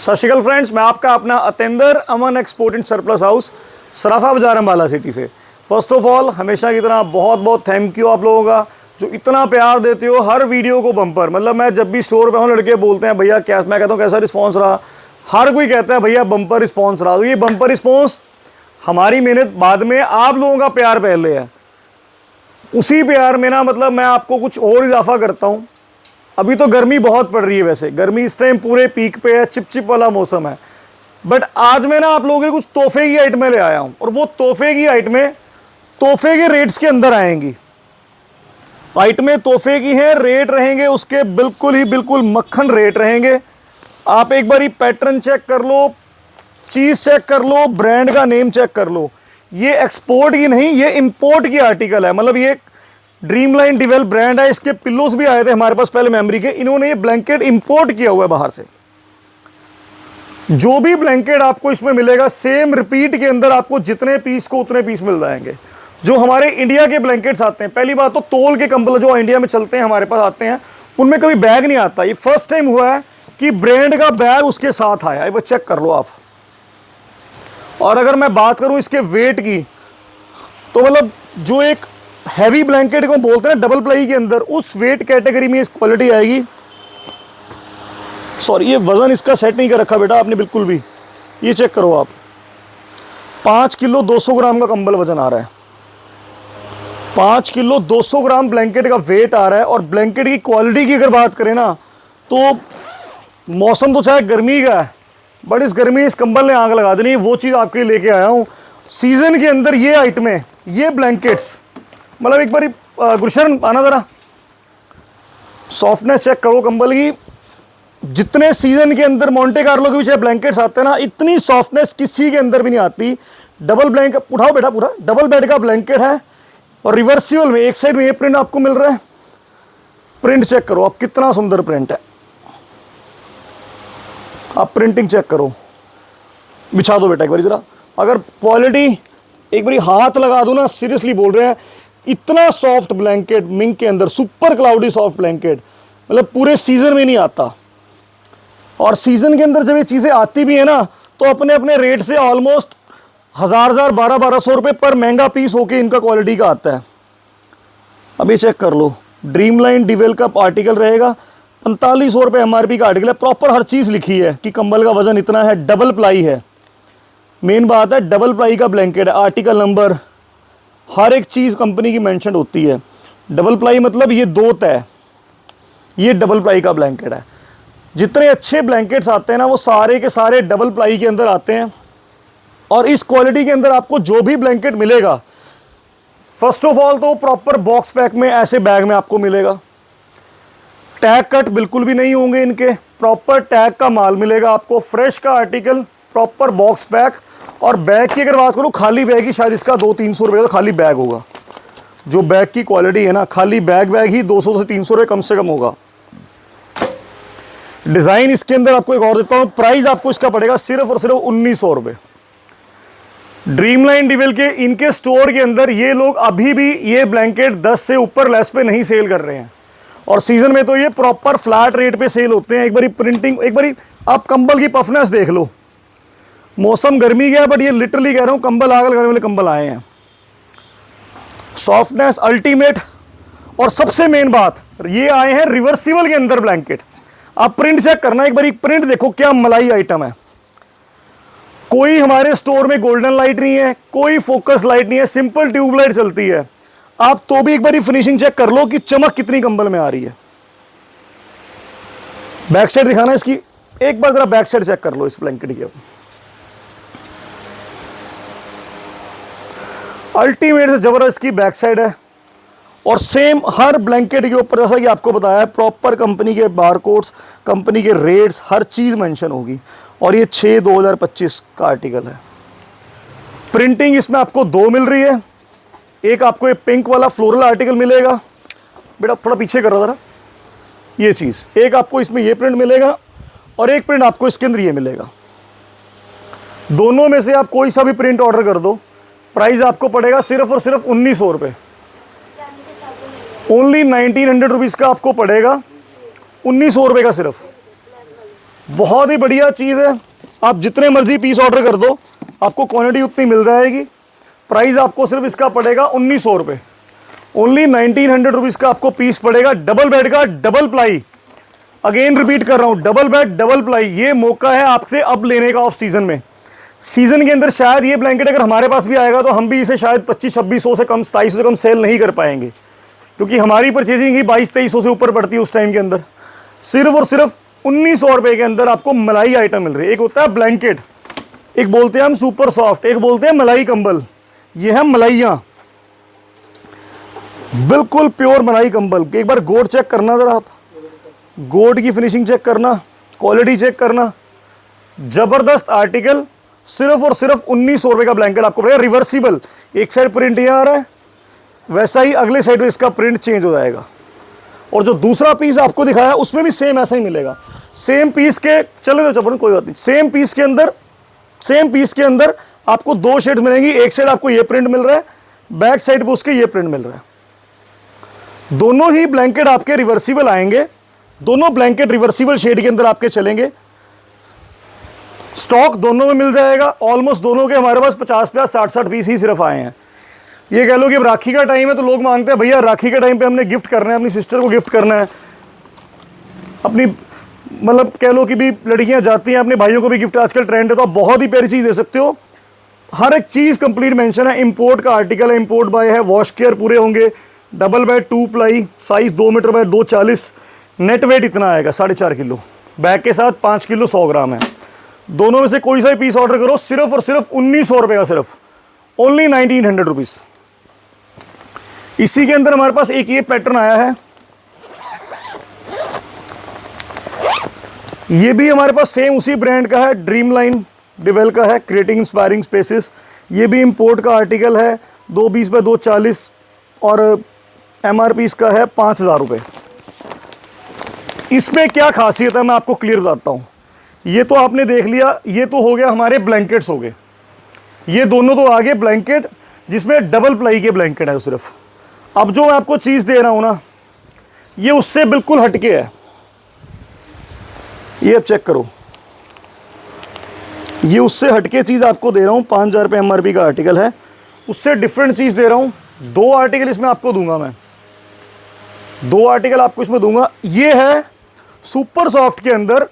सत श्रीकाल फ्रेंड्स, मैं आपका अपना अतेंद्र अमन एक्सपोर्ट एंड सरप्लस हाउस सराफा बाजार अम्बाला सिटी से। फर्स्ट ऑफ ऑल हमेशा की तरह बहुत बहुत थैंक यू आप लोगों का जो इतना प्यार देते हो हर वीडियो को बम्पर। मतलब मैं जब भी स्टोर पे हूँ लड़के बोलते हैं भैया क्या, मैं कहता हूँ कैसा रिस्पॉन्स रहा। हर कोई कहता है भैया बम्पर रिस्पॉन्स रहा। तो ये बम्पर रिस्पॉन्स हमारी मेहनत बाद में, आप लोगों का प्यार पहले है। उसी प्यार में ना मतलब मैं आपको कुछ और इजाफा करता हूँ। अभी तो गर्मी बहुत पड़ रही है, वैसे गर्मी इस टाइम पूरे पीक पे है, चिपचिप वाला मौसम है। बट आज मैं ना आप लोगों के कुछ तोहफे की आइटमें ले आया हूँ और वो तोहफे की आइटमें तोहफे के रेट्स के अंदर आएंगी। आइटमें तोहफे की हैं, रेट रहेंगे उसके बिल्कुल मक्खन रेट रहेंगे। आप एक बार पैटर्न चेक कर लो, चीज़ चेक कर लो, ब्रांड का नेम चेक कर लो। ये एक्सपोर्ट की नहीं, ये इंपोर्ट की आर्टिकल है। मतलब ये ड्रीमलाइन डिवेल ब्रांड है। इसके पिल्लोस भी आए थे हमारे पास पहले मेमोरी के। इन्होंने ये ब्लैंकेट इंपोर्ट किया हुआ है बाहर से। जो भी ब्लैंकेट आपको इसमें मिलेगा सेम रिपीट के अंदर आपको जितने पीस को उतने पीस मिल जाएंगे। जो हमारे इंडिया के ब्लैंकेट्स आते हैं, पहली बात तो तोल के कंबल जो इंडिया में चलते हैं हमारे पास आते हैं, उनमें कभी बैग नहीं आता। ये फर्स्ट टाइम हुआ है कि ब्रांड का बैग उसके साथ आया। ये चेक कर लो आप। और अगर मैं बात करूं इसके वेट की, तो मतलब जो एक हैवी ब्लैंकेट को बोलते हैं डबल प्लाई के अंदर, उस वेट कैटेगरी में इस क्वालिटी आएगी। सॉरी, ये वजन इसका सेट नहीं कर रखा बेटा आपने बिल्कुल भी। ये चेक करो आप, 5 किलो 200 ग्राम का कंबल वजन आ रहा है। 5 किलो 200 ग्राम ब्लैंकेट का वेट आ रहा है। और ब्लैंकेट की क्वालिटी की अगर बात करें ना, तो मौसम तो चाहे गर्मी का है, बट इस गर्मी इस कंबल ने आग लगा देनी। वो चीज़ आपके लिए लेके आया हूँ सीजन के अंदर। ये आइटमें, ये ब्लैंकेट्स, मतलब एक बार गुलशन आना ज़रा, सॉफ्टनेस चेक करो कंबल की। जितने सीजन के अंदर मोंटे कार्लो के पीछे ब्लैंकेट्स आते हैं ना, इतनी सॉफ्टनेस किसी के अंदर भी नहीं आती। डबल ब्लैंकेट उठाओ बेटा, पूरा डबल बेड का ब्लैंकेट है और रिवर्सिबल में एक साइड में ये प्रिंट आपको मिल रहा है। प्रिंट चेक करो आप, कितना सुंदर प्रिंट है। आप प्रिंटिंग चेक करो, बिछा दो बेटा एक बार जरा। अगर क्वालिटी एक बार हाथ लगा दो ना, सीरियसली बोल रहे हैं, इतना सॉफ्ट ब्लैंकेट मिंक के अंदर, सुपर क्लाउडी सॉफ्ट ब्लैंकेट, मतलब पूरे सीजन में नहीं आता। और सीजन के अंदर जब ये चीज़ें आती भी है ना, तो अपने अपने रेट से ऑलमोस्ट 1000 1200 रुपये पर महंगा पीस होके इनका क्वालिटी का आता है। अब ये चेक कर लो, ड्रीमलाइन डिवेल का आर्टिकल रहेगा, 4500 रुपये MRP का आर्टिकल है। प्रॉपर हर चीज़ लिखी है कि कंबल का वजन इतना है, डबल प्लाई है। मेन बात है डबल प्लाई का ब्लैंकेट है, आर्टिकल नंबर हर एक चीज़ कंपनी की मेंशन होती है। डबल प्लाई मतलब ये 2 तय, ये डबल प्लाई का ब्लैंकेट है। जितने अच्छे ब्लैंकेट्स आते हैं ना, वो सारे के सारे डबल प्लाई के अंदर आते हैं। और इस क्वालिटी के अंदर आपको जो भी ब्लैंकेट मिलेगा, फर्स्ट ऑफ ऑल तो प्रॉपर बॉक्स पैक में ऐसे बैग में आपको मिलेगा। टैग कट बिल्कुल भी नहीं होंगे इनके, प्रॉपर टैग का माल मिलेगा आपको। फ्रेश का आर्टिकल, प्रॉपर बॉक्स पैक। और बैग की अगर बात करूँ, खाली बैग ही शायद इसका 200-300 रुपये का खाली बैग होगा। जो बैग की क्वालिटी है ना, खाली बैग ही 200 से 300 रुपये कम से कम होगा। डिज़ाइन इसके अंदर आपको एक और देता हूँ, प्राइस आपको इसका पड़ेगा सिर्फ और सिर्फ 1900 रुपये। ड्रीमलाइन डिवेल के इनके स्टोर के अंदर ये लोग अभी भी ये ब्लैंकेट 10 से ऊपर लेस पे नहीं सेल कर रहे हैं। और सीजन में तो ये प्रॉपर फ्लैट रेट पे सेल होते हैं। एक बारी प्रिंटिंग, एक बारी आप कंबल की पफनेस देख लो। मौसम गर्मी का है, बट ये लिटरली कह रहा हूँ कंबल आग लगाने वाले कंबल आए हैं। Softness ultimate. और सबसे मेन बात, ये आए हैं रिवर्सिबल के अंदर ब्लैंकेट। आप प्रिंट चेक करना एक बार, प्रिंट देखो क्या मलाई आइटम है। कोई हमारे स्टोर में गोल्डन लाइट नहीं है, कोई फोकस लाइट नहीं है, सिंपल ट्यूब लाइट चलती है। आप तो भी एक बार फिनिशिंग चेक कर लो कि चमक कितनी कंबल में आ रही है। बैक साइड दिखाना इसकी, एक बार जरा बैक साइड चेक कर लो इस ब्लैंकेट की। अल्टीमेट से जबरदस्त की बैक साइड है। और सेम हर ब्लैंकेट के ऊपर, जैसा कि आपको बताया है, प्रॉपर कंपनी के बारकोड्स, कंपनी के रेट्स, हर चीज़ मेंशन होगी। और ये 6/2025 का आर्टिकल है। प्रिंटिंग इसमें आपको 2 मिल रही है। एक आपको ये पिंक वाला फ्लोरल आर्टिकल मिलेगा, बेटा थोड़ा पीछे करो ज़रा, ये चीज़। एक आपको इसमें ये प्रिंट मिलेगा और एक प्रिंट आपको इसके अंदर ये मिलेगा। दोनों में से आप कोई सा भी प्रिंट ऑर्डर कर दो, प्राइस आपको पड़ेगा सिर्फ और सिर्फ 1900 रुपये। ओनली 1900 रुपीज़ का आपको पड़ेगा, 1900 रुपये का सिर्फ। बहुत ही बढ़िया चीज़ है। आप जितने मर्जी पीस ऑर्डर कर दो, आपको क्वांटिटी उतनी मिल जाएगी। प्राइस आपको सिर्फ इसका पड़ेगा 1900 रुपये, ओनली 1900 रुपीज़ का आपको पीस पड़ेगा। डबल बेड का, डबल प्लाई, अगेन रिपीट कर रहा हूँ, डबल बेड डबल प्लाई। ये मौका है आपसे अब लेने का ऑफ सीजन में। सीजन के अंदर शायद ये ब्लैंकेट अगर हमारे पास भी आएगा तो हम भी इसे शायद 2500-2600 से कम, 2700 से कम सेल नहीं कर पाएंगे, क्योंकि हमारी परचेजिंग ही 2200-2300 से ऊपर पड़ती है उस टाइम के अंदर। सिर्फ और सिर्फ 1900 रुपये के अंदर आपको मलाई आइटम मिल रही है। एक होता है ब्लैंकेट, एक बोलते हैं हम सुपर सॉफ्ट, एक बोलते हैं मलाई कंबल। ये है मलाइयाँ, बिल्कुल प्योर मलाई कंबल। एक बार गोड चेक करना जरा आप, गोड की फिनिशिंग चेक करना, क्वालिटी चेक करना, जबरदस्त आर्टिकल। सिर्फ और सिर्फ 1900 रुपये का ब्लैंकेट आपको पड़ेगा। रिवर्सिबल, एक साइड प्रिंट यहाँ आ रहा है, वैसा ही अगले साइड में इसका प्रिंट चेंज हो जाएगा। और जो दूसरा पीस आपको दिखाया उसमें भी सेम ऐसा ही मिलेगा। सेम पीस के, चलो चलो कोई बात नहीं, सेम पीस के अंदर आपको 2 शेड्स मिलेंगी। एक साइड आपको ये प्रिंट मिल रहा है, बैक साइड पे उसके ये प्रिंट मिल रहा है। दोनों ही ब्लैंकेट आपके रिवर्सिबल आएंगे, दोनों ब्लैंकेट रिवर्सिबल शेड के अंदर आपके चलेंगे। स्टॉक दोनों में मिल जाएगा। ऑलमोस्ट दोनों के हमारे पास 50-50, 60-60 पीस ही सिर्फ आए हैं। ये कह लो कि अब राखी का टाइम है तो लोग मांगते हैं भैया राखी के टाइम पे हमने गिफ्ट करना है, अपनी सिस्टर को गिफ्ट करना है, अपनी मतलब कह लो कि भी लड़कियां जाती हैं अपने भाइयों को भी गिफ्ट, आजकल ट्रेंड है, तो आप बहुत ही प्यारी चीज़ दे सकते हो। हर एक चीज़ कंप्लीट मेंशन है। इंपोर्ट का आर्टिकल है, इंपोर्ट बाय है, वॉश केयर पूरे होंगे। Double bed 2 ply, size 2 metre by 240, net weight इतना आएगा 4.5 किलो, बैग के साथ 5 किलो 100 ग्राम है। दोनों में से कोई सा भी पीस ऑर्डर करो, सिर्फ और सिर्फ 1900 रुपये का, सिर्फ ओनली 1900 रुपीज़। इसी के अंदर हमारे पास एक ये पैटर्न आया है, ये भी हमारे पास सेम उसी ब्रांड का है, ड्रीम लाइन डिवेल का है, क्रिएटिंग इंस्पायरिंग स्पेसेस। ये भी इंपोर्ट का आर्टिकल है, 220 बाय 240 और MRP इसका है 5000 रुपये। इसमें क्या खासियत है मैं आपको क्लियर बताता हूँ। ये तो आपने देख लिया, ये तो हो गया हमारे ब्लैंकेट्स हो गए, ये दोनों तो आगे ब्लैंकेट जिसमें डबल प्लाई के ब्लैंकेट है सिर्फ। अब जो मैं आपको चीज़ दे रहा हूँ ना, ये उससे बिल्कुल हटके है। ये अब चेक करो, ये उससे हटके चीज़ आपको दे रहा हूँ। 5000 रुपये MRP का आर्टिकल है, उससे डिफरेंट चीज़ दे रहा हूँ। 2 आर्टिकल इसमें आपको दूंगा मैं, 2 आर्टिकल आपको इसमें दूंगा। ये है सुपर सॉफ्ट के अंदर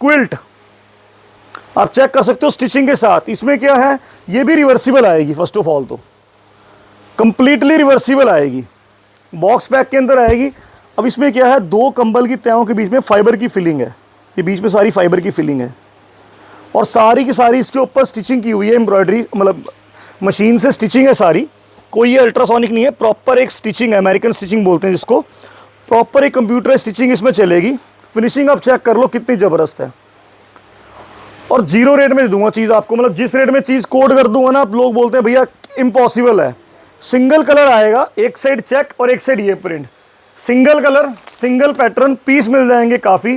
क्विल्ट, आप चेक कर सकते हो स्टिचिंग के साथ। इसमें क्या है, ये भी रिवर्सिबल आएगी। फर्स्ट ऑफ ऑल तो कंप्लीटली रिवर्सिबल आएगी, बॉक्स पैक के अंदर आएगी। अब इसमें क्या है, 2 कंबल की तहों के बीच में फाइबर की फिलिंग है, ये बीच में सारी फाइबर की फिलिंग है, और सारी की सारी इसके ऊपर स्टिचिंग की हुई है, एम्ब्रॉयडरी, मतलब मशीन से स्टिचिंग है सारी। कोई ये अल्ट्रासोनिक नहीं है, प्रॉपर एक स्टिचिंग है, अमेरिकन स्टिचिंग बोलते हैं जिसको। प्रॉपर एक कंप्यूटर स्टिचिंग इसमें चलेगी। फिनिशिंग आप चेक कर लो कितनी ज़बरदस्त है, और 0 रेट में दूंगा चीज़ आपको। मतलब जिस रेट में चीज़ कोड कर दूंगा ना, आप लोग बोलते हैं भैया इम्पॉसिबल है। सिंगल कलर आएगा, एक साइड चेक और एक साइड ये print, single colour single pattern, piece मिल जाएंगे काफ़ी।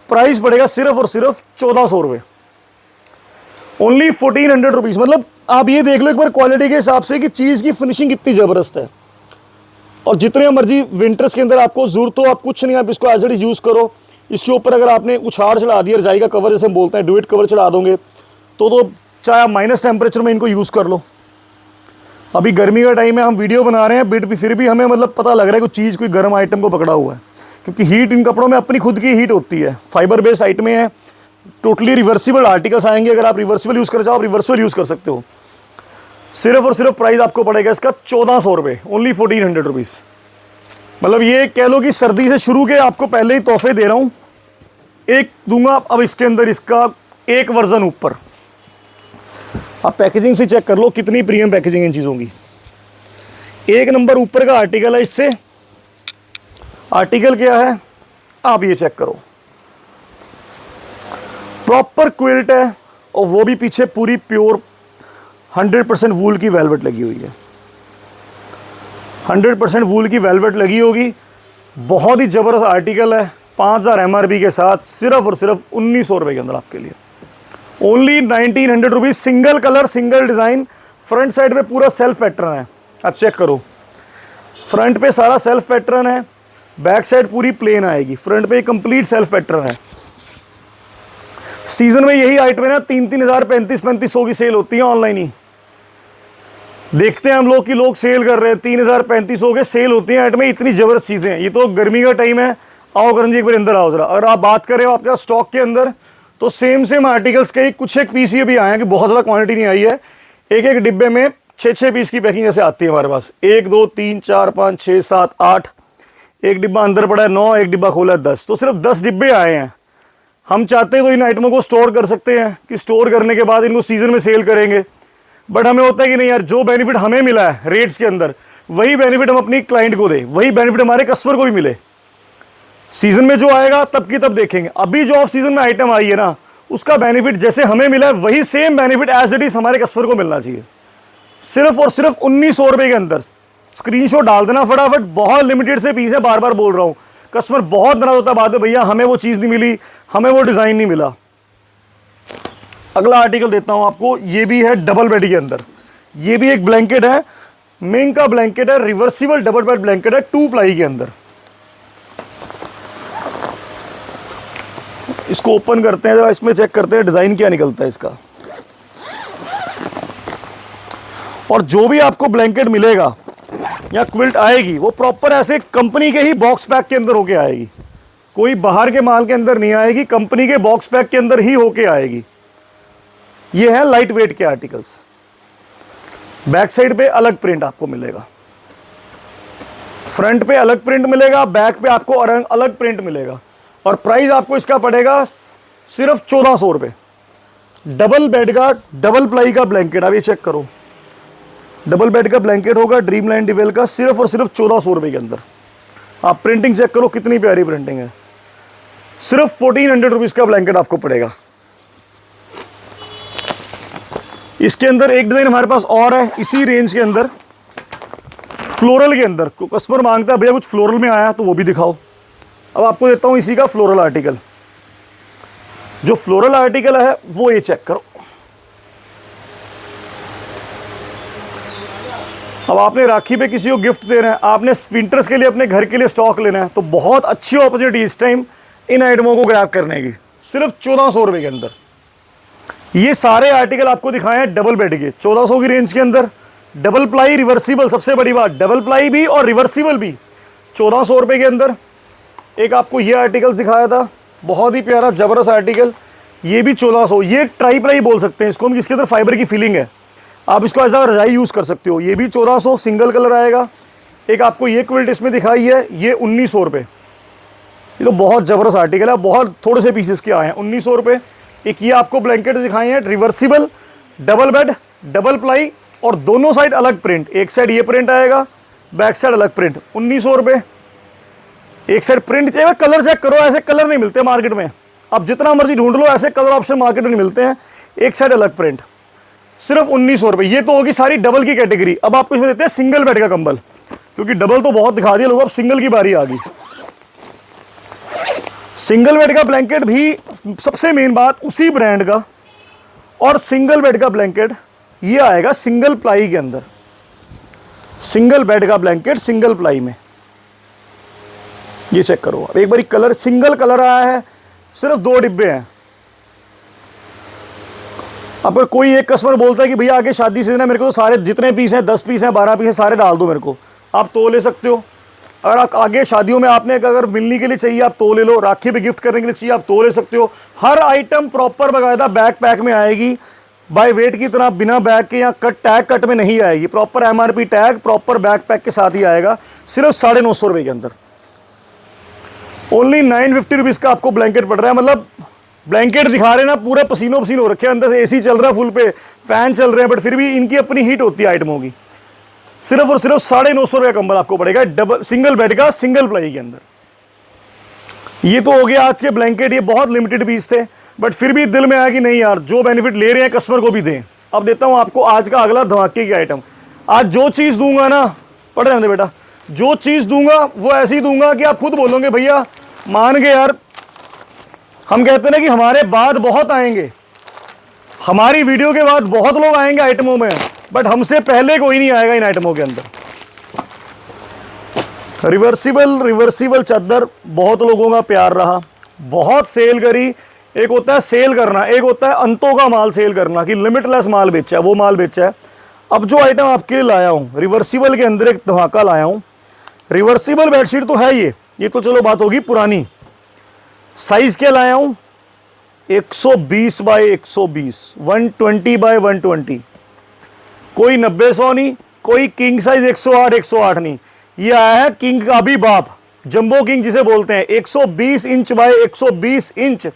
प्राइस पड़ेगा सिर्फ और सिर्फ 1400 रुपये, ओनली 1400 रुपीज़। मतलब आप ये देख लो एक बार क्वालिटी के हिसाब से कि चीज़ की फिनिशिंग कितनी ज़बरदस्त है। और जितने मर्जी विंटर्स के अंदर आपको जरूरत हो, आप कुछ नहीं, आप इसको एज इट इज़ यूज़ करो। इसके ऊपर अगर आपने उछाड़ चढ़ा दिया, रजाई का कवर जैसे हम बोलते हैं, ड्यूट कवर चढ़ा दोगे तो चाहे आप माइनस टेम्परेचर में इनको यूज़ कर लो। अभी गर्मी का टाइम है, हम वीडियो बना रहे हैं, बट फिर भी हमें मतलब पता लग रहा है कि चीज़ कोई गर्म आइटम को पकड़ा हुआ है, क्योंकि हीट इन कपड़ों में अपनी खुद की हीट होती है। फाइबर बेस्ड आइटमें हैं, टोटली रिवर्सिबल आर्टिकल्स आएंगे। अगर आप रिवर्सिबल यूज़ कर जाओ, आप रिवर्सिबल यूज़ कर सकते हो। सिर्फ और सिर्फ प्राइस आपको पड़ेगा इसका 1400 रुपये, ओनली 1400 रुपीज़। मतलब ये कह लो कि सर्दी से शुरू के आपको पहले ही तोहफे दे रहा हूँ। एक दूंगा अब इसके अंदर इसका एक वर्जन ऊपर। आप पैकेजिंग से चेक कर लो कितनी प्रीमियम पैकेजिंग इन चीज़ों की। एक नंबर ऊपर का आर्टिकल है, इससे आर्टिकल क्या है आप ये चेक करो, प्रॉपर क्विल्ट है, और वो भी पीछे पूरी प्योर 100% वूल की वेलवेट लगी हुई है। 100% वूल की वेलवेट लगी होगी। बहुत ही ज़बरदस्त आर्टिकल है, 5000 MRP के साथ, सिर्फ और सिर्फ 1900 रुपये के अंदर आपके लिए, only 1900 rupees. Single colour single design, front side पे पूरा सेल्फ पैटर्न है, आप चेक करो। फ्रंट पे सारा सेल्फ पैटर्न है, बैक साइड पूरी प्लेन आएगी, फ्रंट पे कंप्लीट सेल्फ पैटर्न है। सीजन में यही आइटम है ना 3,000 3500 की सेल होती है ऑनलाइन ही। देखते हैं हम लोग कि लोग सेल कर रहे हैं 3,000 3500 के सेल होती हैं आइटम में। इतनी जबरदस्त चीज़ें हैं। ये तो गर्मी का टाइम है। आओ करण जी एक बार अंदर आओ जरा। अगर आप बात करें आपके स्टॉक के अंदर तो सेम आर्टिकल्स के कुछ एक पीस ये भी आए हैं कि बहुत ज़्यादा क्वांटिटी नहीं आई है। एक एक डिब्बे में 6 पीस की पैकिंग जैसे आती है हमारे पास। 1 2 3 4 5 6 7 8, एक डिब्बा अंदर पड़ा है 9, एक डिब्बा खोला है 10। तो सिर्फ 10 डिब्बे आए हैं। हम चाहते हैं तो इन आइटमों को स्टोर कर सकते हैं कि स्टोर करने के बाद इनको सीजन में सेल करेंगे। बट हमें होता है कि नहीं यार, जो बेनिफिट हमें मिला है रेट्स के अंदर वही बेनिफिट हम अपनी क्लाइंट को दें, वही बेनिफिट हमारे कस्टमर को भी मिले। सीजन में जो आएगा तब की तब देखेंगे। अभी जो ऑफ सीजन में आइटम आई है ना उसका बेनिफिट जैसे हमें मिला है वही same benefit as it is हमारे कस्टमर को मिलना चाहिए। सिर्फ और सिर्फ 1900 रुपये के अंदर। स्क्रीनशॉट डाल देना फटाफट। बहुत लिमिटेड से पीस है, बार बार बोल रहा हूँ। कस्टमर बहुत नाराज होता है बात है, भैया हमें वो चीज़ नहीं मिली, हमें वो डिज़ाइन नहीं मिला। अगला आर्टिकल देता हूं आपको। ये भी है डबल बेड के अंदर। ये भी एक ब्लैंकेट है, मिंग का ब्लैंकेट है, रिवर्सिबल डबल बेड ब्लैंकेट है 2 प्लाई के अंदर। इसको ओपन करते हैं जरा, इसमें चेक करते हैं डिजाइन क्या निकलता है इसका। और जो भी आपको ब्लैंकेट मिलेगा या क्विल्ट आएगी वो प्रॉपर ऐसे कंपनी के ही बॉक्स पैक के अंदर होके आएगी। कोई बाहर के माल के अंदर नहीं आएगी, कंपनी के बॉक्स पैक के अंदर ही होके आएगी। ये है लाइट वेट के आर्टिकल्स। बैक साइड पे अलग प्रिंट आपको मिलेगा, फ्रंट पे अलग प्रिंट मिलेगा, बैक पे आपको अलग प्रिंट मिलेगा। और प्राइस आपको इसका पड़ेगा सिर्फ 1400 रुपये। डबल बेड का डबल प्लाई का ब्लैंकेट, आप ये चेक करो। डबल बेड का ब्लैंकेट होगा ड्रीमलैंड डिवेल का, सिर्फ और सिर्फ 1400 रुपये के अंदर। आप प्रिंटिंग चेक करो कितनी प्यारी प्रिंटिंग है। सिर्फ 1400 रुपीज़ का ब्लैंकेट आपको पड़ेगा। इसके अंदर एक डिज़ाइन हमारे पास और है इसी रेंज के अंदर, फ्लोरल के अंदर। कस्टमर मांगता है भैया कुछ फ्लोरल में आया तो वो भी दिखाओ। अब आपको देता हूं इसी का फ्लोरल आर्टिकल। जो फ्लोरल आर्टिकल है वो ये चेक करो। अब आपने राखी पे किसी को गिफ्ट देना है, आपने विंटर्स के लिए अपने घर के लिए स्टॉक लेना है, तो बहुत अच्छी अपॉर्चुनिटी इस टाइम इन आइटमों को ग्रैब करने की। सिर्फ 1400 रुपये के अंदर ये सारे आर्टिकल आपको दिखाए हैं डबल बेड के 1400 की रेंज के अंदर। डबल प्लाई रिवर्सिबल, सबसे बड़ी बात डबल प्लाई भी और रिवर्सिबल भी 1400 रुपये के अंदर। एक आपको ये आर्टिकल दिखाया था, बहुत ही प्यारा जबरदस्त आर्टिकल, ये भी 1400। ये ट्राई प्लाई बोल सकते हैं इसको हम, जिसके अंदर फाइबर की फीलिंग है। आप इसको एज अ रजाई यूज़ कर सकते हो। ये भी 1400, सिंगल कलर आएगा। एक आपको ये क्विल्ट इसमें दिखाई है, ये 1900 रुपये। ये तो बहुत ज़बरदस्त आर्टिकल है, बहुत थोड़े से पीसेस के आए हैं, 1900 रुपये। एक ये आपको ब्लैंकेट दिखाए हैं reversible double bed double ply और दोनों साइड अलग प्रिंट। एक साइड ये प्रिंट आएगा, बैक साइड अलग प्रिंट, 1900 रुपये। एक साइड प्रिंट चाहिए, कलर चेक करो, ऐसे कलर नहीं मिलते मार्केट में। आप जितना मर्जी ढूंढ लो ऐसे कलर ऑप्शन मार्केट में नहीं मिलते हैं। एक साइड अलग प्रिंट, सिर्फ 1900 रुपये। ये तो होगी सारी डबल की कैटेगरी। अब आपको इसमें देते हैं सिंगल बेड का कंबल, क्योंकि डबल तो बहुत दिखा दिया लोग, अब सिंगल की बारी आ गई। सिंगल बेड का ब्लैंकेट भी सबसे मेन बात उसी ब्रांड का, और सिंगल बेड का ब्लैंकेट ये आएगा सिंगल प्लाई के अंदर। सिंगल बेड का ब्लैंकेट सिंगल प्लाई में, ये चेक करो। अब एक बारी कलर, सिंगल कलर आया है, सिर्फ 2 डिब्बे हैं। अब कोई एक कस्टमर बोलता है कि भैया आगे शादी सीजन है, मेरे को तो सारे जितने पीस हैं 10 पीस हैं 12 पीस हैं सारे डाल दो मेरे को, आप तो ले सकते हो। अगर आप आगे शादियों में आपने अगर मिलने के लिए चाहिए आप तो ले लो, राखी पे गिफ्ट करने के लिए चाहिए आप तो ले सकते हो। हर आइटम प्रॉपर बकायदा बैग पैक में आएगी, बाय वेट की तरह, बिना बैग के या टैग कट में नहीं आएगी। Proper MRP tag proper bag pack के साथ ही आएगा, सिर्फ 950 रुपये के अंदर। ओनली 950 रुपीज़ का आपको ब्लैंकेट पड़ रहा है। मतलब ब्लैंकेट दिखा रहे ना पूरे पसीनो पसीनो हो रखे हैं, अंदर से AC चल रहा है फुल पे, फैन चल रहे हैं, बट फिर भी इनकी अपनी हीट होती है आइटमों की। सिर्फ और सिर्फ 950 रुपये का कंबल आपको पड़ेगा डबल सिंगल बेड का सिंगल प्लाई के अंदर। ये तो हो गया आज के ब्लैंकेट, ये बहुत लिमिटेड पीस थे, बट फिर भी दिल में आया कि नहीं यार जो बेनिफिट ले रहे हैं कस्टमर को भी दें। अब देता हूं आपको आज का अगला धमाके की आइटम। आज जो चीज़ दूंगा ना, पढ़ रहे बेटा, जो चीज़ दूंगा वो ऐसी दूंगा कि आप खुद बोलोगे भैया मान गए यार। हम कहते हैं ना कि हमारे बाद बहुत आएंगे, हमारी वीडियो के बाद बहुत लोग आएंगे आइटमों में, बट हमसे पहले कोई नहीं आएगा इन आइटमों के अंदर। रिवर्सिबल चादर बहुत लोगों का प्यार रहा, बहुत सेल करी। एक होता है सेल करना, एक होता है अंतों का माल सेल करना कि लिमिटलेस माल बेचा है, वो माल बेचा है। अब जो आइटम आपके लिए लाया हूँ रिवर्सिबल के अंदर एक धमाका लाया हूँ। रिवर्सिबल बेडशीट तो है ये तो चलो बात होगी पुरानी। साइज़ क्या लाया हूँ, 120 बाय 120, 120 बाय 120, कोई 90-100 नहीं, कोई किंग साइज 108 नहीं, ये आया है किंग का भी बाप, जंबो किंग जिसे बोलते हैं, 120 इंच बाय 120 इंच।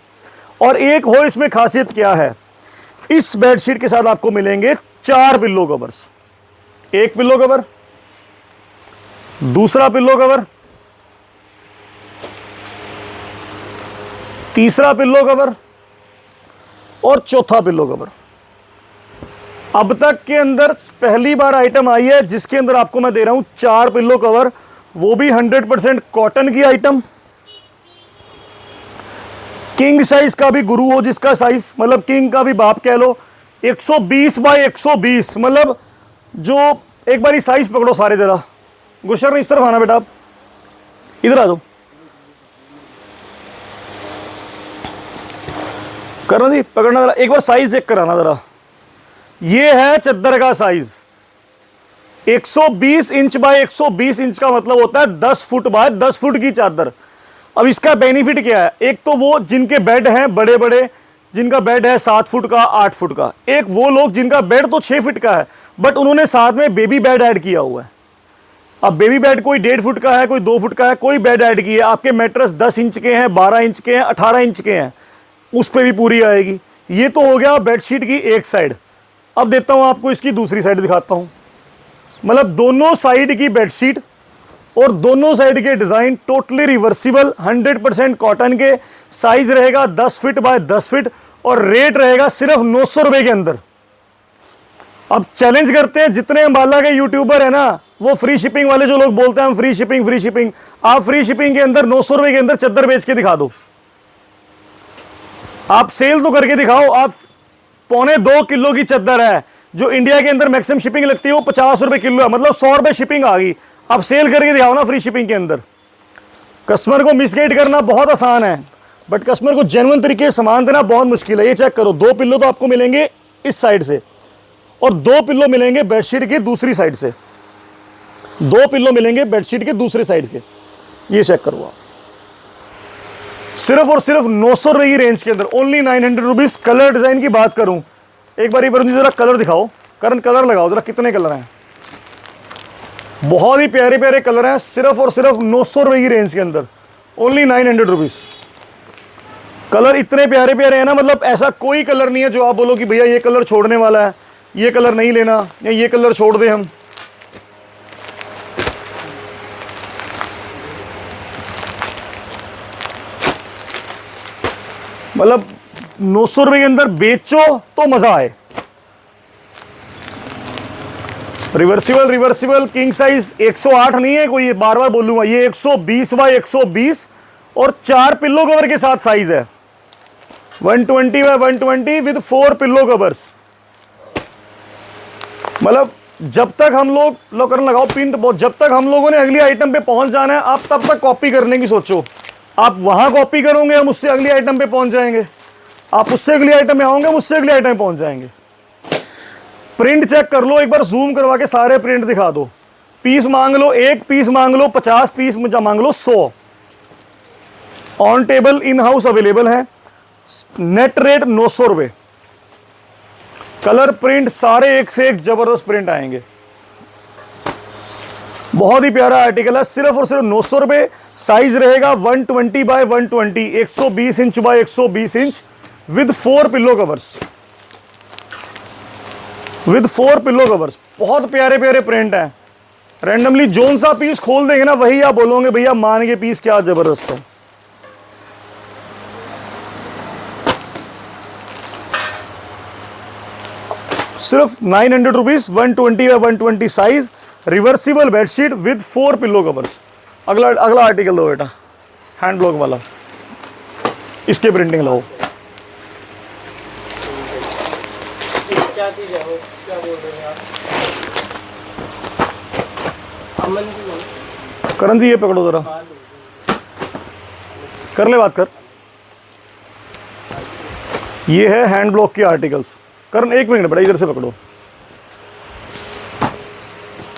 और एक और इसमें खासियत क्या है, इस बेडशीट के साथ आपको मिलेंगे 4 पिल्लो कवर्स। एक पिल्लो कवर, दूसरा पिल्लो कवर, तीसरा पिल्लो कवर और चौथा पिल्लो कवर। अब तक के अंदर पहली बार आइटम आई है जिसके अंदर आपको मैं दे रहा हूं 4 पिल्लो कवर, वो भी 100% कॉटन की आइटम। किंग साइज का भी गुरु हो जिसका साइज, मतलब किंग का भी बाप कह लो, 120 बाय 120, मतलब जो एक बार साइज पकड़ो सारे जरा। गुरशरण इस तरफ आना बेटा, आप इधर आ जाओ, करना जी, पकड़ना जरा, एक बार साइज चेक कराना जरा। ये है चद्दर का साइज, 120 इंच बाय 120 इंच का मतलब होता है 10 फुट बाय 10 फुट की चादर। अब इसका बेनिफिट क्या है, एक तो वो जिनके बेड हैं बड़े बड़े, जिनका बेड है 7 फुट का 8 फुट का, एक वो लोग जिनका बेड तो 6 फुट का है बट उन्होंने साथ में बेबी बेड ऐड किया हुआ है। अब बेबी बेड कोई 1.5 फुट का है, कोई 2 फुट का है, कोई बेड ऐड किया है, आपके मैट्रेस 10 इंच के हैं, 12 इंच के हैं, 18 इंच के हैं, उस पर भी पूरी आएगी। ये तो हो गया बेडशीट की एक साइड। अब देता हूं आपको इसकी दूसरी साइड दिखाता हूं, मतलब दोनों साइड की बेडशीट और दोनों साइड के डिजाइन टोटली रिवर्सिबल, 100% कॉटन के, साइज रहेगा 10 फीट बाय 10 फीट और रेट रहेगा सिर्फ 900 रुपए के अंदर। अब चैलेंज करते हैं जितने अंबाला के यूट्यूबर है ना, वो फ्री शिपिंग वाले जो लोग बोलते हैं हम फ्री शिपिंग, आप फ्री शिपिंग के अंदर 900 रुपए के अंदर चादर बेच के दिखा दो। आप सेल तो करके दिखाओ। आप 1.25 किलो की चादर है जो इंडिया के अंदर मैक्सिमम शिपिंग लगती है वो 50 रुपए किलो है, मतलब 100 रुपए शिपिंग आ गई। आप सेल करके दिखाओ ना फ्री शिपिंग के अंदर। कस्टमर को मिसगाइड करना बहुत आसान है बट कस्टमर को जेन्युइन तरीके से सामान देना बहुत मुश्किल है। ये चेक करो, 2 पिल्लो तो आपको मिलेंगे इस साइड से और 2 पिल्लो मिलेंगे बेडशीट की दूसरी साइड से, 2 पिल्लो मिलेंगे बेडशीट के दूसरे साइड के। ये चेक करो आप, सिर्फ और सिर्फ 900 रुपए की रेंज के अंदर, ओनली 900 रुपीज। कलर डिजाइन की बात करूं, एक बार जरा कलर दिखाओ, करण कलर लगाओ जरा, कितने कलर हैं, बहुत ही प्यारे प्यारे कलर हैं, सिर्फ और सिर्फ 900 रुपए की रेंज के अंदर, ओनली 900 रुपीज। कलर इतने प्यारे प्यारे हैं ना, मतलब ऐसा कोई कलर नहीं है जो आप बोलो कि भैया ये कलर छोड़ने वाला है, ये कलर नहीं लेना या ये कलर छोड़ दे हम। मतलब 900 रुपए के अंदर बेचो तो मजा आए। रिवर्सिबल किंग साइज 108 नहीं है कोई, बार बार बोलूंगा, ये 120 बाय 120 और 4 पिल्लो कवर के साथ साइज है, 120 बाय 120 विद 4 पिल्लो कवर्स। मतलब जब तक हम लोग करने लगाओ पिंट, जब तक हम लोगों ने अगली आइटम पे पहुंच जाना है, आप तब तक कॉपी करने की सोचो। आप वहां कॉपी करोगे, हम उससे अगली आइटम पे पहुंच जाएंगे, आप उससे अगली आइटम में आओगे, मुझसे अगली आइटम में पहुंच जाएंगे। प्रिंट चेक कर लो एक बार, जूम करवा के सारे प्रिंट दिखा दो। पीस मांग लो, 1 पीस मांग लो, 50 पीस मांग लो, 100 on table in house available है। नेट रेट 900 रुपए। कलर प्रिंट सारे एक से एक जबरदस्त प्रिंट आएंगे। बहुत ही प्यारा आर्टिकल है, सिर्फ और सिर्फ 900 रुपए। साइज रहेगा 120 by 120, 120 inch by 120 inch with 4 pillow covers, with 4 pillow covers. बहुत प्यारे प्यारे प्रिंट हैं। रैंडमली जोन सा पीस खोल देंगे ना, वही आप बोलोगे भैया मान के पीस क्या जबरदस्त है। सिर्फ 900 रुपीज, 120 या 120 size, reversible bedsheet with 4 pillow covers. अगला आर्टिकल दो बेटा, हैंड ब्लॉक वाला, इसके प्रिंटिंग लाओ। क्या चीज है वो, क्या बोल रहे हैं आप? अमन जी, करण जी ये पकड़ो जरा, कर ले बात कर। ये है हैंड ब्लॉक के आर्टिकल्स। करण एक मिनट बेटा, इधर से पकड़ो,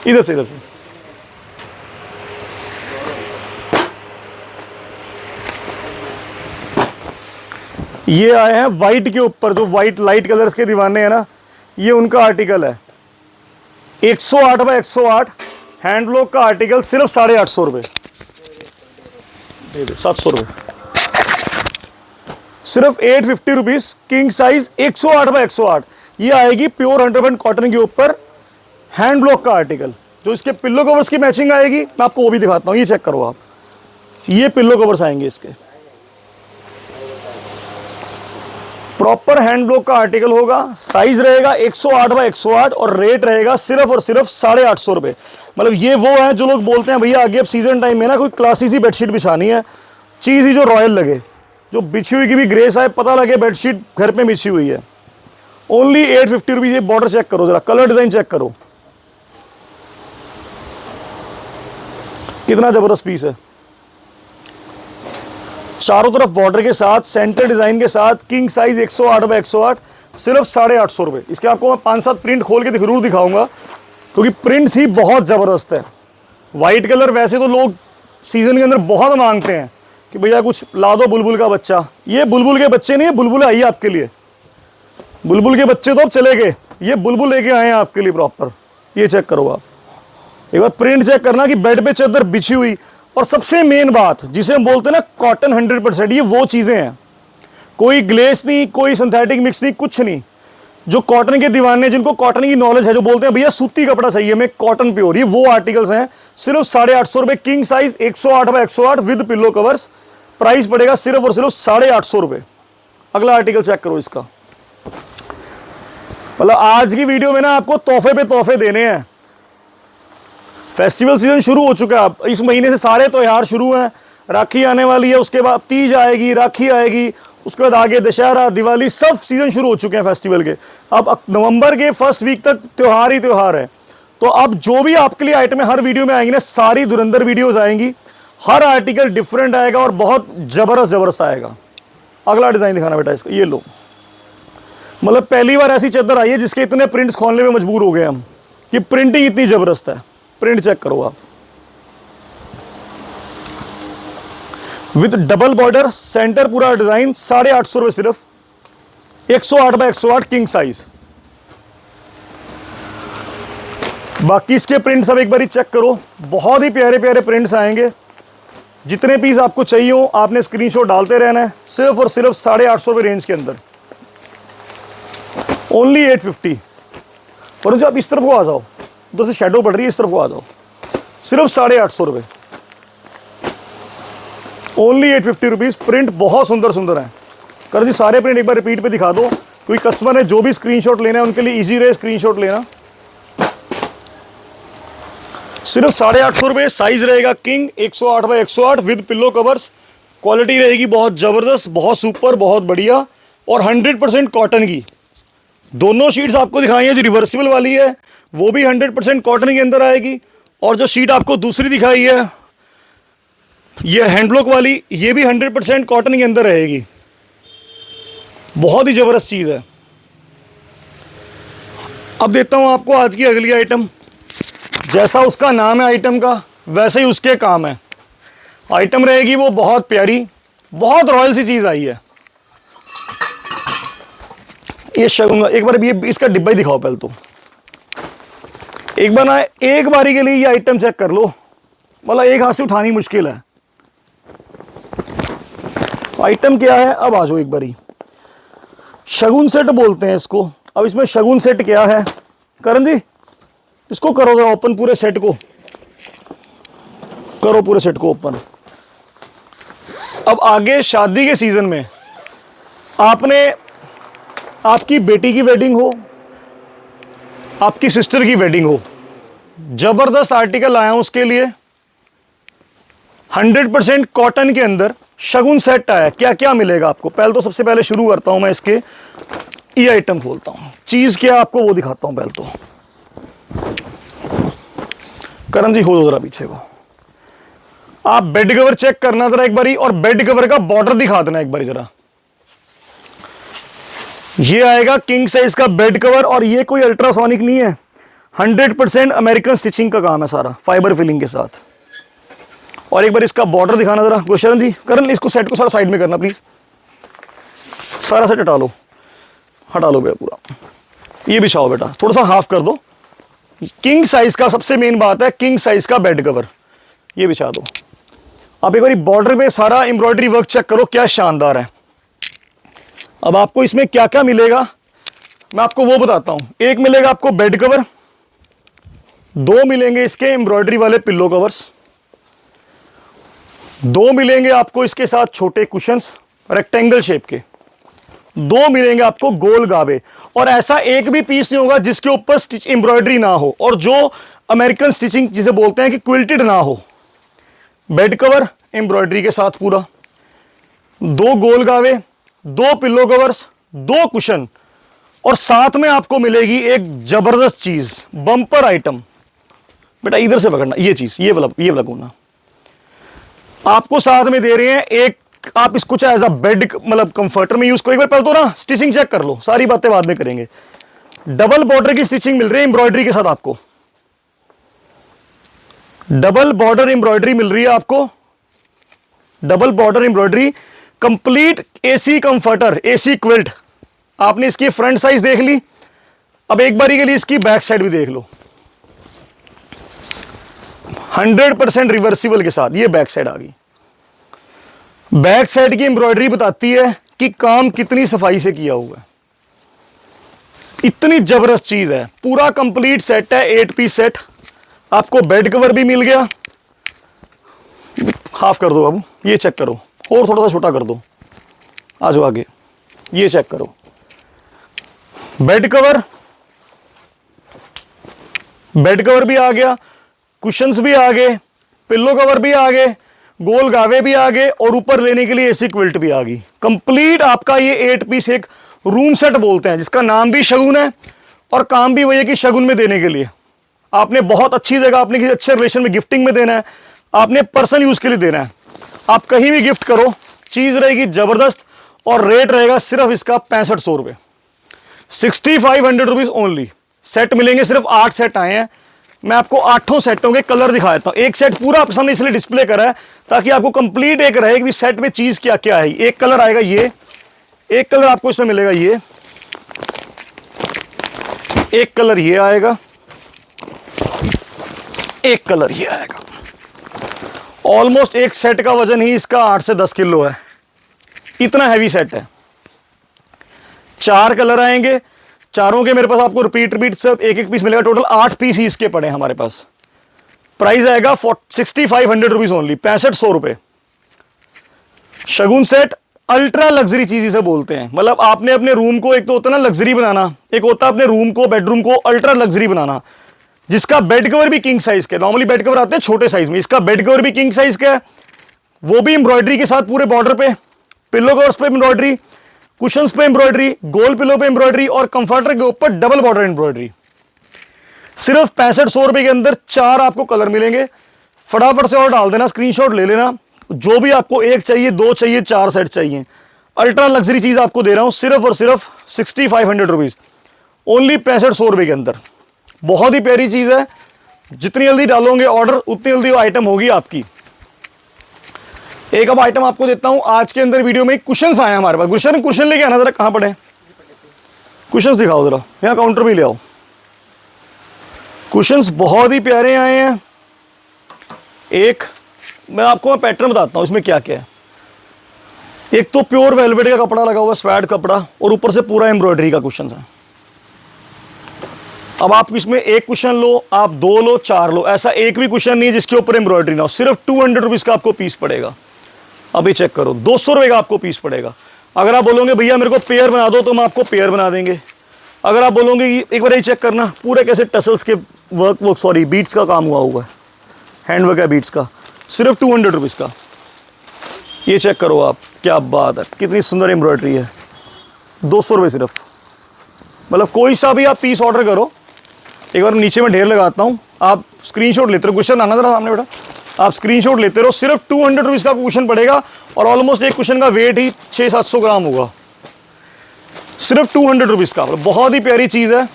इधर से, इधर से। ये आए हैं वाइट के ऊपर, जो वाइट लाइट कलर्स के दीवाने हैं ना, ये उनका आर्टिकल है। 108 बाय 108 हैंड ब्लॉक का आर्टिकल, सिर्फ 850 रुपये, 700 रुपये, सिर्फ 850 रुपीज। किंग साइज 108 बाय 108, ये आएगी प्योर 100% कॉटन के ऊपर हैंड ब्लॉक का आर्टिकल। जो इसके पिल्लो कवर्स की मैचिंग आएगी, मैं आपको वो भी दिखाता हूँ, ये चेक करो आप, ये पिल्लो कवर्स आएंगे इसके, प्रॉपर हैंड ब्लॉक का आर्टिकल होगा। साइज रहेगा 108 बाय 108 और रेट रहेगा सिर्फ और सिर्फ 850 रुपये। मतलब ये वो है जो लोग बोलते हैं भैया आगे अब सीजन टाइम में ना कोई क्लासी सी बेडशीट बिछानी है, चीज़ ही जो रॉयल लगे, जो बिछी हुई की भी ग्रेस आए, पता लगे बेडशीट घर पे बिछी हुई है। Only 850 rupees. ये बॉर्डर चेक करो जरा, कलर डिजाइन चेक करो, कितना जबरदस्त पीस है। चारों तरफ बॉर्डर के साथ, सेंटर डिजाइन के साथ, किंग साइज 108 बाय 108, सिर्फ 850 रुपये। इसके आपको मैं 5-7 प्रिंट खोल के जरूर दिखाऊंगा, क्योंकि प्रिंट्स ही बहुत जबरदस्त है। वाइट कलर वैसे तो लोग सीजन के अंदर बहुत मांगते हैं कि भैया कुछ ला दो बुलबुल का बच्चा। ये बुलबुल के बच्चे नहीं है, बुलबुल आई है आपके लिए। बुलबुल के बच्चे तो अब चले गए, ये बुलबुल लेके आए हैं आपके लिए प्रॉपर। ये चेक करो आप, एक बार प्रिंट चेक करना कि बेड पे चादर बिछी हुई। और सबसे मेन बात जिसे हम बोलते हैं ना कॉटन 100%, ये वो चीज़ें हैं, कोई ग्लेस नहीं, कोई सिंथेटिक मिक्स नहीं, कुछ नहीं। जो कॉटन के दीवाने, जिनको कॉटन की नॉलेज है, जो बोलते हैं भैया सूती कपड़ा चाहिए हमें कॉटन प्योर, ये वो आर्टिकल्स हैं। सिर्फ 850 रुपये। King size 108 by 108 with pillow covers, price पड़ेगा सिर्फ और सिर्फ 850 रुपये। अगला आर्टिकल चेक करो इसका। मतलब आज की वीडियो में ना आपको तोहफे पे तोहफे देने हैं। फेस्टिवल सीजन शुरू हो चुका है, अब इस महीने से सारे त्योहार शुरू हैं। राखी आने वाली है, उसके बाद तीज आएगी, राखी आएगी, उसके बाद आगे दशहरा, दिवाली, सब सीजन शुरू हो चुके हैं फेस्टिवल के। अब नवंबर के फर्स्ट वीक तक त्योहार ही त्योहार है। तो अब जो भी आपके लिए आइटम हर वीडियो में आएंगी ना, सारी धुरंधर वीडियोज आएंगी, हर आर्टिकल डिफरेंट आएगा और बहुत जबरदस्त आएगा। अगला डिजाइन दिखाना बेटा इसका, ये लो। मतलब पहली बार ऐसी चादर आई है जिसके इतने प्रिंट्स खोलने में मजबूर हो गए हम, कि प्रिंटिंग इतनी जबरदस्त है। प्रिंट चेक करो आप, विद डबल बॉर्डर, सेंटर पूरा डिजाइन, 850 रुपये सिर्फ। 108 बाय 108 किंग साइज। बाकी इसके प्रिंट्स अब एक बार चेक करो, बहुत ही प्यारे प्यारे प्रिंट्स आएंगे। जितने पीस आपको चाहिए हो आपने स्क्रीनशॉट डालते रहना है, सिर्फ और सिर्फ 850 रुपये रेंज के अंदर, ओनली 850। और जो आप इस तरफ को आ जाओ, उधर से शेडो पड़ रही है, इस तरफ को आ जाओ, सिर्फ 850 रुपये, ओनली 850 रुपीज़। प्रिंट बहुत सुंदर सुंदर है। कर जी सारे प्रिंट एक बार रिपीट पे दिखा दो, कोई कस्टमर है जो भी स्क्रीनशॉट लेना है उनके लिए इजी रहे स्क्रीनशॉट लेना। सिर्फ 850 रुपये। साइज रहेगा king 108 by 108 with pillow covers. Quality रहेगी बहुत ज़बरदस्त, बहुत सुपर, बहुत बढ़िया, और 100% कॉटन की। दोनों शीट्स आपको दिखाई है, जो रिवर्सिबल वाली है वो भी 100% कॉटन के अंदर आएगी, और जो शीट आपको दूसरी दिखाई है ये हैंडब्लॉक वाली, ये भी 100% कॉटन के अंदर रहेगी। बहुत ही ज़बरदस्त चीज़ है। अब देता हूँ आपको आज की अगली आइटम। जैसा उसका नाम है आइटम का, वैसे ही उसके काम है। आइटम रहेगी वो बहुत प्यारी, बहुत रॉयल सी चीज़ आई है। ये शगुन, एक बार ये इसका डिब्बा ही दिखाओ पहले तो, एक बार ना, एक बारी के लिए ये आइटम चेक कर लो। मतलब एक हाथ से उठानी मुश्किल है। आइटम क्या है, अब आ जाओ एक बारी। शगुन सेट बोलते हैं इसको। अब इसमें शगुन सेट क्या है, करण जी इसको करो जरा ओपन, पूरे सेट को करो, पूरे सेट को ओपन। अब आगे शादी के सीजन में आपने, आपकी बेटी की वेडिंग हो, आपकी सिस्टर की वेडिंग हो, जबरदस्त आर्टिकल आया हूं उसके लिए। 100% कॉटन के अंदर शगुन सेट आया। क्या क्या मिलेगा आपको, पहले तो सबसे पहले शुरू करता हूं मैं इसके, ये आइटम खोलता हूं, चीज क्या आपको वो दिखाता हूं। पहले तो करण जी हो जरा पीछे को, आप बेड कवर चेक करना जरा एक बारी, और बेड कवर का बॉर्डर दिखा देना एक बारी जरा। ये आएगा किंग साइज का बेड कवर, और ये कोई अल्ट्रासोनिक नहीं है, 100% अमेरिकन स्टिचिंग का काम है सारा, फाइबर फिलिंग के साथ। और एक बार इसका बॉर्डर दिखाना जरा गुरशरण जी, करण इसको सेट को सारा साइड में करना प्लीज, सारा सेट हटा लो बेटा पूरा, ये बिछाओ बेटा, थोड़ा सा हाफ कर दो। किंग साइज का सबसे मेन बात है, किंग साइज का बेड कवर, ये बिछा दो। आप एक बार बॉर्डर पे सारा एम्ब्रॉयडरी वर्क चेक करो, क्या शानदार है। अब आपको इसमें क्या क्या मिलेगा मैं आपको वो बताता हूं। एक मिलेगा आपको बेड कवर, 2 मिलेंगे इसके एम्ब्रॉयडरी वाले पिल्लो कवर्स, 2 मिलेंगे आपको इसके साथ छोटे कुशन्स रेक्टेंगल शेप के, 2 मिलेंगे आपको गोल गावे, और ऐसा एक भी पीस नहीं होगा जिसके ऊपर स्टिच एम्ब्रॉयडरी ना हो, और जो अमेरिकन स्टिचिंग जिसे बोलते हैं कि क्विल्टेड ना हो। बेड कवर एम्ब्रॉयडरी के साथ पूरा, 2 गोल गावे, 2 पिल्लो कवर्स, 2 कुशन, और साथ में आपको मिलेगी एक जबरदस्त चीज, बम्पर आइटम। बेटा इधर से पकड़ना, ये चीज, ये वाला कोना आपको साथ में दे रहे हैं एक। आप इसको चाहे एज अ बेड मतलब कंफर्टर में यूज करो। एक बार पहले तो ना स्टिचिंग चेक कर लो, सारी बातें बाद में करेंगे। डबल बॉर्डर की स्टिचिंग मिल रही है एम्ब्रॉयडरी के साथ आपको, डबल बॉर्डर एम्ब्रॉयडरी मिल रही है आपको, double border embroidery, complete AC comforter, AC quilt. आपने इसकी फ्रंट साइज देख ली, अब एक बारी के लिए इसकी बैक साइड भी देख लो, 100% रिवर्सिबल के साथ ये बैक साइड आ गई। बैक साइड की एम्ब्रॉयडरी बताती है कि काम कितनी सफाई से किया हुआ है, इतनी जबरदस्त चीज है। पूरा कंप्लीट सेट है, 8 पीस सेट। आपको बेड कवर भी मिल गया, हाफ कर दो बाबू, ये चेक करो, और थोड़ा सा छोटा कर दो, आ जाओ आगे, ये चेक करो। बेड कवर भी आ गया, कुशन्स भी आ गए, पिल्लो कवर भी आ गए, गोल गावे भी आ गए, और ऊपर लेने के लिए एसी क्विल्ट भी आ गई। कंप्लीट आपका ये 8 पीस एक रूम सेट बोलते हैं, जिसका नाम भी शगुन है और काम भी वही है कि शगुन में देने के लिए। आपने बहुत अच्छी जगह, आपने किसी अच्छे रिलेशन में गिफ्टिंग में देना है, आपने पर्सनल यूज के लिए देना है, आप कहीं भी गिफ्ट करो, चीज रहेगी जबरदस्त। और रेट रहेगा सिर्फ इसका 6500 रुपये, 6500 रुपीज ओनली। सेट मिलेंगे, सिर्फ 8 सेट आए हैं। मैं आपको 8 सेटों के कलर दिखा देता हूं। एक सेट पूरा आप सामने इसलिए डिस्प्ले करा है ताकि आपको कंप्लीट एक रहे कि सेट में चीज क्या क्या है। एक कलर आएगा ये, एक कलर आपको इसमें मिलेगा ये, एक कलर ये आएगा, एक कलर ये आएगा। ऑलमोस्ट एक सेट का वजन ही इसका 8 से 10 किलो है, इतना हैवी सेट है। 4 कलर आएंगे, चारों के मेरे पास आपको रिपीट सब एक एक पीस मिलेगा। टोटल 8 पीस ही इसके पड़े हैं हमारे पास। प्राइस आएगा 6500 रुपीज ओनली, 6500 रुपए। शगुन सेट अल्ट्रा लग्जरी चीज इसे बोलते हैं। मतलब आपने अपने रूम को, एक तो होता है ना लग्जरी बनाना, एक होता है अपने रूम को, बेडरूम को अल्ट्रा लग्जरी बनाना, जिसका बेड कवर भी किंग साइज का। नॉर्मली बेड कवर आते हैं छोटे साइज में, इसका बेड कवर भी किंग साइज का है, वो भी एम्ब्रॉयडरी के साथ पूरे बॉर्डर पे, पिल्लो कवर्स पे एम्ब्रॉयडरी, कुशन्स पे एम्ब्रॉयडरी, गोल पिलो पे एम्ब्रॉयडरी, और कंफर्टर के ऊपर डबल बॉर्डर एम्ब्रॉयडरी। सिर्फ 6500 रुपए के अंदर 4 आपको कलर मिलेंगे। फटाफट से और डाल देना, स्क्रीनशॉट ले लेना, जो भी आपको 1 चाहिए, 2 चाहिए, 4 सेट चाहिए। अल्ट्रा लग्जरी चीज आपको दे रहा हूं सिर्फ और सिर्फ 6500 रुपीज ओनली, 6500 रुपए के अंदर। बहुत ही प्यारी चीज है, जितनी जल्दी डालोगे ऑर्डर उतनी जल्दी वो आइटम होगी आपकी। एक अब आइटम आपको देता हूं आज के अंदर वीडियो में। कुशन्स आए हमारे पास, कुशन लेके आना जरा, कहां पड़े कुशन्स दिखाओ जरा, यहां काउंटर भी ले आओ। कुशन्स बहुत ही प्यारे आए हैं। एक मैं आपको पैटर्न बताता हूं इसमें क्या क्या है। एक तो प्योर वेलवेट का कपड़ा लगा हुआ, स्वैड कपड़ा, और ऊपर से पूरा एम्ब्रॉयडरी का कुशन है। अब आप इसमें एक कुशन लो, आप 2 लो, 4 लो, ऐसा एक भी कुशन नहीं है जिसके ऊपर एम्ब्रॉयडरी ना हो। सिर्फ 200 रुपीज का आपको पीस पड़ेगा। अभी चेक करो, 200 रुपए का आपको पीस पड़ेगा। अगर आप बोलोगे भैया मेरे को पेयर बना दो, तो हम आपको पेयर बना देंगे। अगर आप बोलोगे कि एक बार ये चेक करना, पूरे कैसे टसल्स के बीट्स का काम हुआ है, हैंड वर्क है बीट्स का, सिर्फ 200 रुपीज का। ये चेक करो आप, क्या बात है, कितनी सुंदर एम्ब्रॉयडरी है। 200 रुपये सिर्फ। मतलब कोई सा भी आप पीस ऑर्डर करो। एक बार नीचे में ढेर लगाता हूँ, आप स्क्रीनशॉट लेते रहो। क्वेश्चन आना जरा सामने बेटा, आप स्क्रीनशॉट लेते रहो। सिर्फ 200 रुपीज का क्वेश्चन पड़ेगा, और ऑलमोस्ट एक क्वेश्चन का वेट ही 600-700 ग्राम होगा। सिर्फ 200 रुपीज़ का, बहुत ही प्यारी चीज़ है।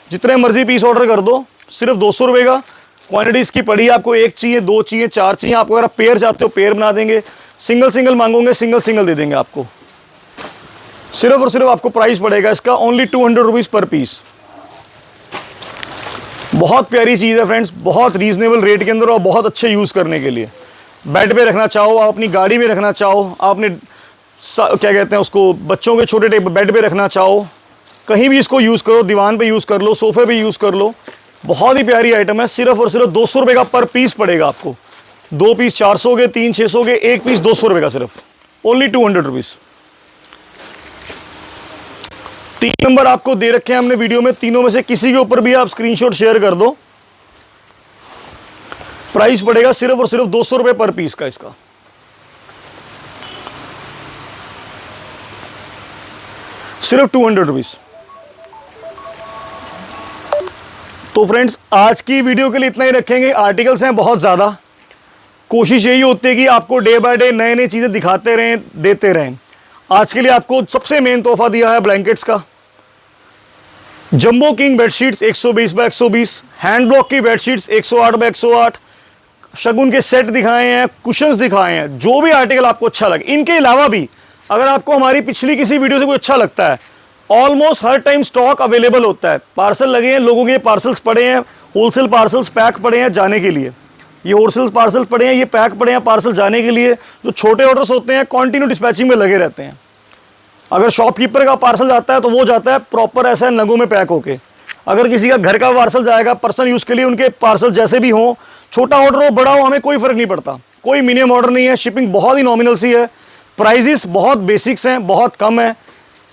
जितने मर्जी पीस ऑर्डर कर दो, सिर्फ 200 रुपये का। क्वांटिटी इसकी पड़ी है, आपको 1 चाहिए, 2 चाहिए, 4 चाहिए। आपको अगर आप पेयर चाहते हो पेयर बना देंगे, सिंगल सिंगल मांगोगे सिंगल सिंगल दे देंगे आपको। सिर्फ और सिर्फ आपको प्राइस पड़ेगा इसका ओनली 200 रुपीज़ पर पीस। बहुत प्यारी चीज़ है फ्रेंड्स, बहुत रीजनेबल रेट के अंदर और बहुत अच्छे यूज़ करने के लिए। बेड पे रखना चाहो, आप अपनी गाड़ी में रखना चाहो, आपने क्या कहते हैं उसको, बच्चों के छोटे बेड पे रखना चाहो, कहीं भी इसको यूज़ करो, दीवान पे यूज़ कर लो, सोफे पे यूज़ कर लो। बहुत ही प्यारी आइटम है। सिर्फ और सिर्फ 200 रुपये का पर पीस पड़ेगा आपको। 2 पीस 400 के, 3 600 के, 1 पीस 200 रुपये का, सिर्फ ओनली 200 रुपीज़। 3 नंबर आपको दे रखे हैं हमने वीडियो में, तीनों में से किसी के ऊपर भी आप स्क्रीनशॉट शेयर कर दो। प्राइस पड़ेगा सिर्फ और सिर्फ 200 रुपये पर पीस का इसका। सिर्फ 200 रुपीज़। तो फ्रेंड्स आज की वीडियो के लिए इतना ही रखेंगे। आर्टिकल्स हैं बहुत ज़्यादा, कोशिश यही होती है कि आपको डे बाय डे नए नई चीज़ें दिखाते रहें, देते रहें। आज के लिए आपको सबसे मेन तोहफा दिया है ब्लैंकेट्स का। Jumbo king bedsheets 120 by 120, hand block की बेडशीट्स 108 बाय 108, शगुन के सेट दिखाए हैं, कुशन्स दिखाए हैं। जो भी आर्टिकल आपको अच्छा लगे, इनके अलावा भी अगर आपको हमारी पिछली किसी वीडियो से कोई अच्छा लगता है, ऑलमोस्ट हर टाइम स्टॉक अवेलेबल होता है। पार्सल लगे हैं, लोगों के पार्सल्स पड़े हैं, होलसेल पार्सल्स पैक पड़े हैं जाने के लिए। ये होलसेल पार्सल पड़े हैं, ये पैक पड़े हैं पार्सल जाने के लिए। जो छोटे ऑर्डर्स होते हैं कंटिन्यू डिस्पैचिंग में लगे रहते हैं। अगर शॉपकीपर का पार्सल जाता है तो वो जाता है प्रॉपर ऐसा नगों में पैक होके। अगर किसी का घर का पार्सल जाएगा पर्सनल यूज़ के लिए, उनके पार्सल जैसे भी हों, छोटा ऑर्डर हो बड़ा हो, हमें कोई फ़र्क नहीं पड़ता। कोई मिनिमम ऑर्डर नहीं है, शिपिंग बहुत ही नॉमिनल सी है, प्राइजेस बहुत बेसिक्स हैं, बहुत कम है।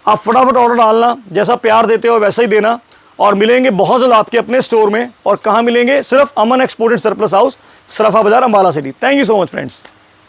आप फटाफट ऑर्डर डालना, जैसा प्यार देते हो वैसा ही देना, और मिलेंगे बहुत जल्द आपके अपने स्टोर में। और कहाँ मिलेंगे? सिर्फ अमन एक्सपोर्ट एंड सरप्लस हाउस, सराफा बाजार, Ambala city. Thank you so much friends.